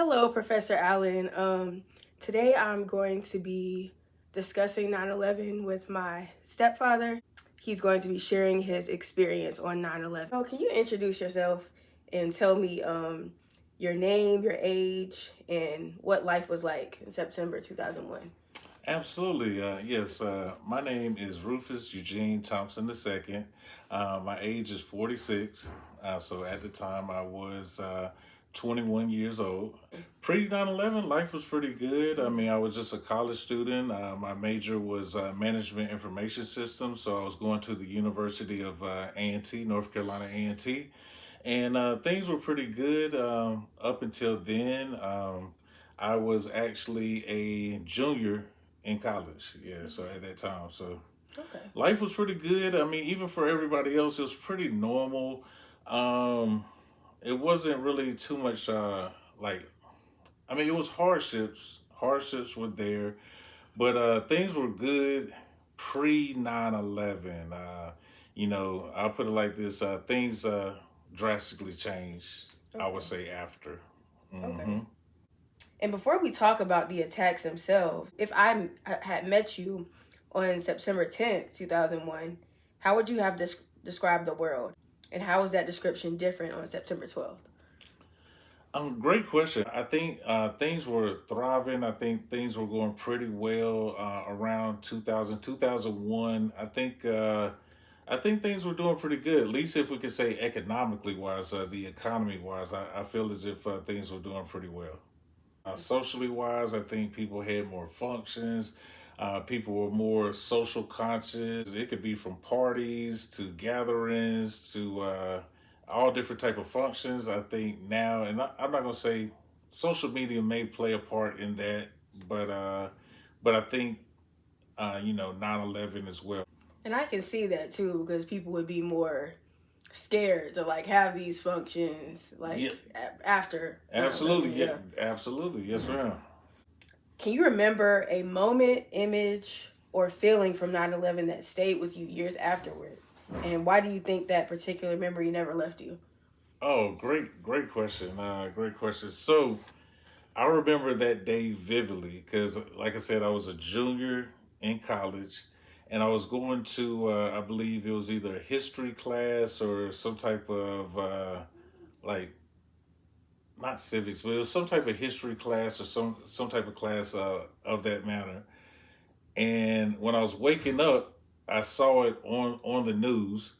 Hello, Professor Allen. Today I'm going to be discussing 9/11 with my stepfather. He's going to be sharing his experience on 9/11. Oh, can you introduce yourself and tell me your name, your age, and what life was like in September 2001? Absolutely. Yes. My name is Rufus Eugene Thompson II. My age is 46. So at the time I was 21 years old. Pre 9/11, life was pretty good. I mean, I was just a college student. My major was management information systems. So I was going to the University of A&T, North Carolina A&T. And things were pretty good up until then. I was actually a junior in college. Yeah, so at that time, so Okay. life was pretty good. I mean, even for everybody else, it was pretty normal. Um, it wasn't really too much. Like, I mean, it was hardships. Hardships were there, but things were good pre 9/11. I'll put it like this: things drastically changed. I would Okay. say after. Okay. Hmm. And before we talk about the attacks themselves, if had met you on September 10th, 2001, how would you have described the world? And how is that description different on September 12th? Great question. I think things were thriving. I think things were going pretty well around 2000, 2001. I think things were doing pretty good. At least if we could say economically wise, the economy wise, I feel as if things were doing pretty well. Socially wise, I think people had more functions. People were more social conscious. It could be from parties to gatherings to all different type of functions. I think now, and I'm not gonna say social media may play a part in that, but I think 9/11 as well. And I can see that too because people would be more scared to like have these functions Yeah, after 9/11. absolutely. Yeah, Yeah. absolutely. Yes, ma'am. Can you remember a moment, image, or feeling from 9/11 that stayed with you years afterwards? And why do you think that particular memory never left you? Oh, great question. Great question. So I remember that day vividly because, like I said, I was a junior in college, and I was going to, I believe it was either a history class or some type of like not civics, but it was some type of history class or some type of class of that matter. And when I was waking up, I saw it on the news.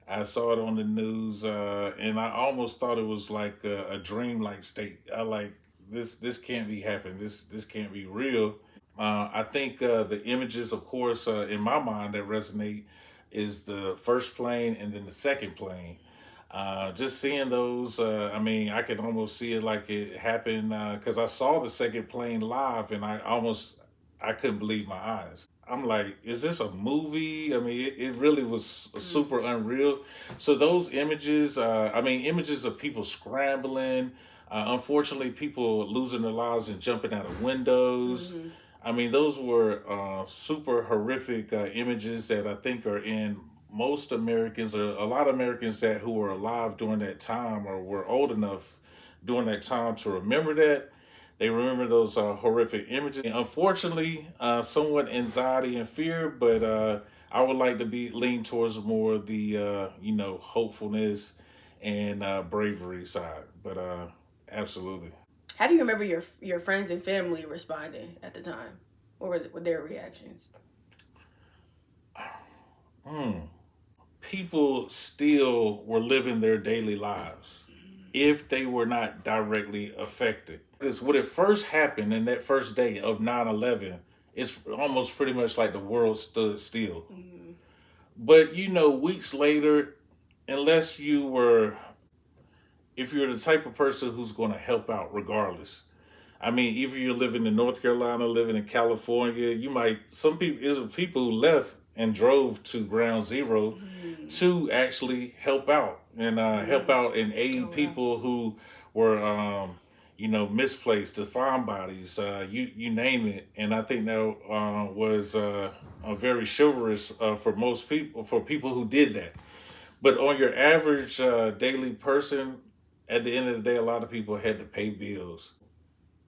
I saw it on the news, and I almost thought it was like a dream-like state. I like this can't be happening. This can't be real. I think the images, of course, in my mind that resonate is the first plane and then the second plane. Just seeing those, I mean, I could almost see it like it happened because I saw the second plane live, and I couldn't believe my eyes. I'm like, is this a movie? I mean, it really was super unreal. So those images, I mean, images of people scrambling, unfortunately, people losing their lives and jumping out of windows. Mm-hmm. I mean, those were super horrific images that I think are in most Americans, or a lot of Americans that who were alive during that time or were old enough during that time to remember that. They remember those horrific images. Unfortunately, somewhat anxiety and fear, but I would like to be lean towards more of the hopefulness and bravery side. But absolutely. How do you remember your friends and family responding at the time? What were their reactions? Hmm. People still were living their daily lives if they were not directly affected. Because when it first happened in that first day of 9/11, it's almost pretty much like the world stood still. Mm-hmm. But weeks later, unless you were, if you're the type of person who's going to help out regardless. I mean, if you're living in North Carolina, living in California, you might, some people, there's people who left and drove to ground zero Mm-hmm. to actually help out and help Mm-hmm. out and Oh aid wow. people who were, misplaced, to find bodies, you name it. And I think that was a very chivalrous for most people, for people who did that. But on your average daily person, at the end of the day, a lot of people had to pay bills.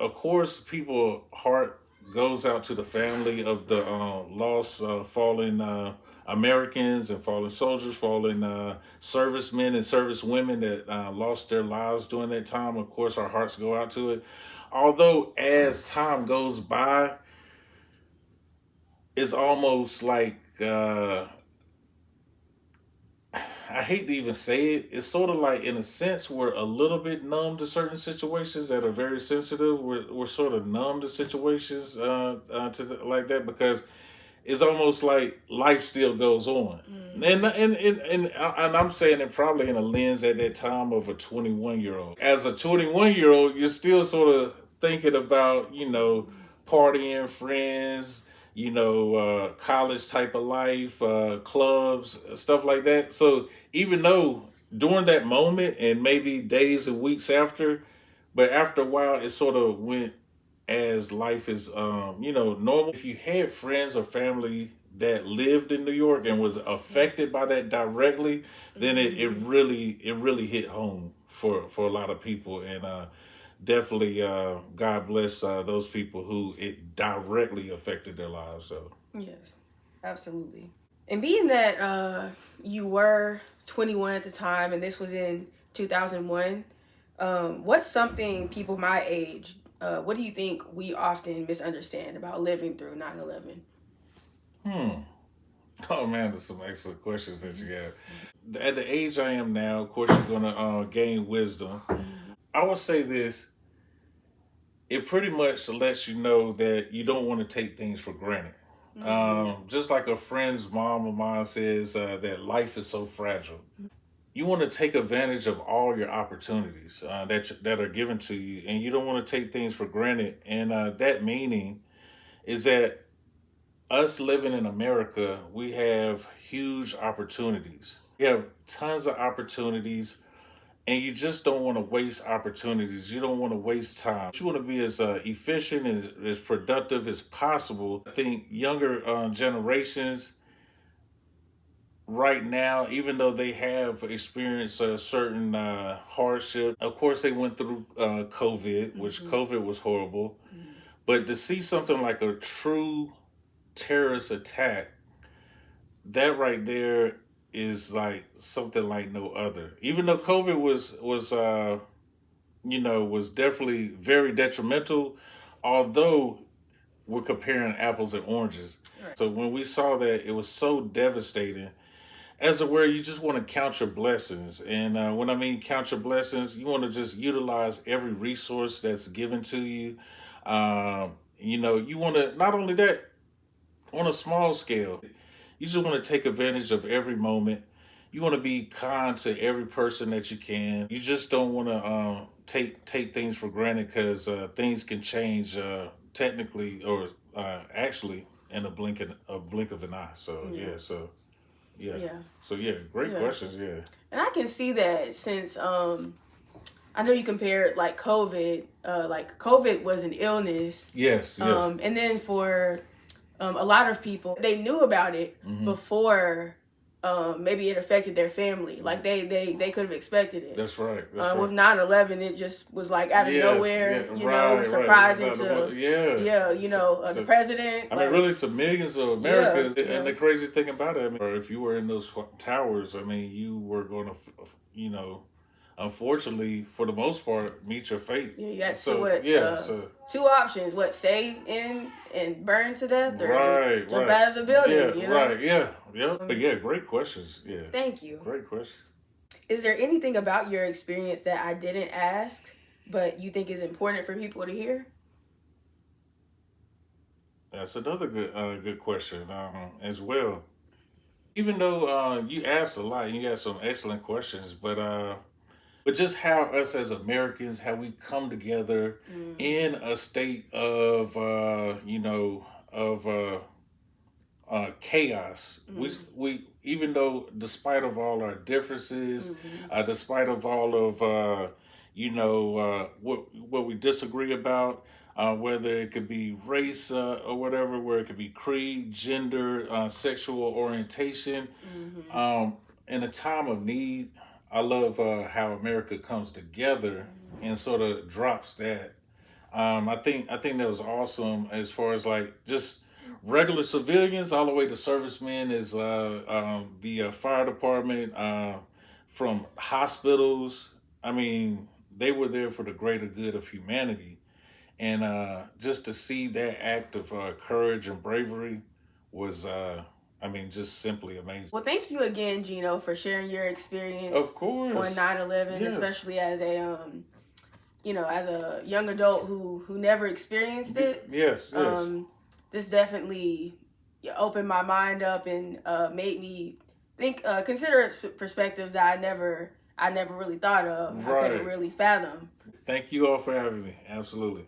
of course, people heart goes out to the family of the lost fallen Americans and fallen soldiers, fallen servicemen and servicewomen that lost their lives during that time. Of course, our hearts go out to it. Although as time goes by, it's almost like I hate to even say it. It's sort of like, in a sense, we're a little bit numb to certain situations that are very sensitive. We're sort of numb to situations like that, because it's almost like life still goes on. And I'm saying it probably in a lens at that time of a 21-year-old. As a 21-year-old, you're still sort of thinking about, partying, friends, college type of life, clubs, stuff like that. So even though during that moment and maybe days and weeks after, but after a while, it sort of went as life is, normal. If you had friends or family that lived in New York and was affected by that directly, then it really hit home for a lot of people. And definitely, God bless those people who it directly affected their lives. So Yes, absolutely. And being that you were 21 at the time, and this was in 2001, what's something people my age, what do you think we often misunderstand about living through 9/11? Oh man, there's some excellent questions that you have. At the age I am now, of course, you're gonna gain wisdom. I would say this: it pretty much lets you know that you don't want to take things for granted. Just like a friend's mom of mine says, that life is so fragile. You want to take advantage of all your opportunities that are given to you, and you don't want to take things for granted. And that meaning is that us living in America, we have huge opportunities. We have tons of opportunities, and you just don't want to waste opportunities. You don't want to waste time. You want to be as efficient and as productive as possible. I think younger generations right now, even though they have experienced a certain hardship, of course they went through COVID, which COVID was horrible. But to see something like a true terrorist attack, that right there is like something like no other. Even though COVID was definitely very detrimental, although we're comparing apples and oranges. Right. So when we saw that, it was so devastating. As it were, you just want to count your blessings. And when I mean count your blessings, you want to just utilize every resource that's given to you. You want to, not only that, on a small scale, you just want to take advantage of every moment. You want to be kind to every person that you can. You just don't want to take things for granted, because things can change technically or actually in a blink of an eye. So Yeah. Yeah. So great Yeah. questions. Yeah. And I can see that since I know you compared like COVID, like COVID was an illness. Yes. And then for a lot of people, they knew about it before maybe it affected their family. Like they could have expected it. That's right. With 9/11, it just was like out of nowhere, surprising to the president. I mean, really, to millions of Americans. Yeah. And the crazy thing about it, if you were in those towers, I mean, you were going to, unfortunately, for the most part, meet your fate. Yeah, you had two options: stay in and burn to death, or jump out of the building. But great questions. Yeah. Thank you. Great question. Is there anything about your experience that I didn't ask, but you think is important for people to hear? That's another good question as well. Even though you asked a lot, you got some excellent questions, but just how us as Americans, how we come together in a state of chaos. We even though, despite of all our differences, despite of all of what we disagree about, whether it could be race or whatever, where it could be creed, gender, sexual orientation, in a time of need. I love how America comes together and sort of drops that I think that was awesome as far as like just regular civilians all the way to servicemen is the fire department from hospitals. I mean, they were there for the greater good of humanity, and just to see that act of courage and bravery was, I mean, just simply amazing. Well, thank you again, Gino, for sharing your experience Of on course, 9/11, yes, especially as a as a young adult who never experienced it. yes, yes. Um, this definitely opened my mind up and made me think, consider perspectives that I never really thought of. I couldn't Right. really fathom. Thank you all for having me. Absolutely.